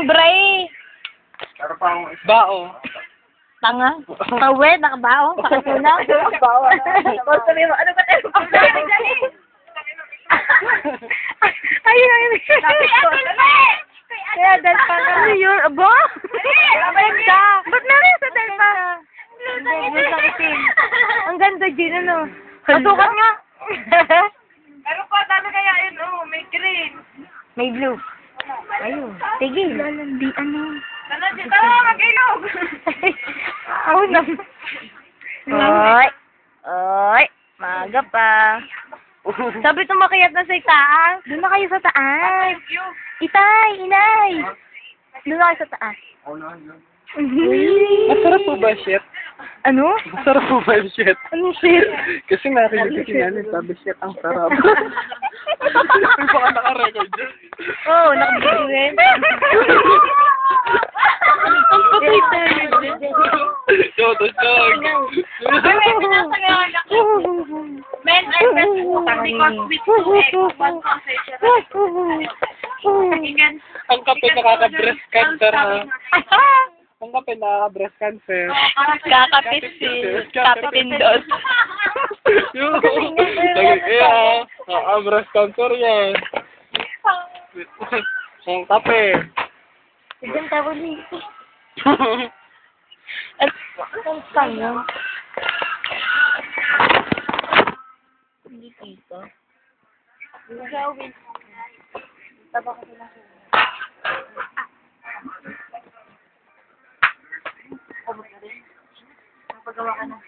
Bray. Bao. Tanga. Pawe, nakabao. Pakasuna. Nakabao. Tapos sabi mo, ano ba tayo? Ayun. Kaya Delpa na. Ano yun? Aba? Ganda. Ba't namin sa Delpa? Ang ganda din, ano? Masukat nga. Pero pa, dami kaya yun, may green. May blue. Ayun. Sige. Lalandi, ano? Mag-ilog! Ako na. Oy. Oy. Maga pa. Sabi tumakayat na sa taas. Doon na kayo sa taas. Itay, inay. Doon na kayo sa taas. Masarap po ba shit? Ano? Masarap po ba yung shit? Ano shit? Kasi nakinig ko namin, sabi shit ang sarap. May baka naka-record dyan. Oo, nakabili rin. Ang patay tayo. Toto, Men, I press because with 2x, 1 Ang kape nakaka-breast cancer ha. Ang kape nakaka-breast cancer. Kakapisil. Kapipindot. Kaya, breast cancer yan. Ang kape. Diyan tayo dito. At ang kanya. Hindi dito. Gawin. Taba ko sila. Pagawa ka na.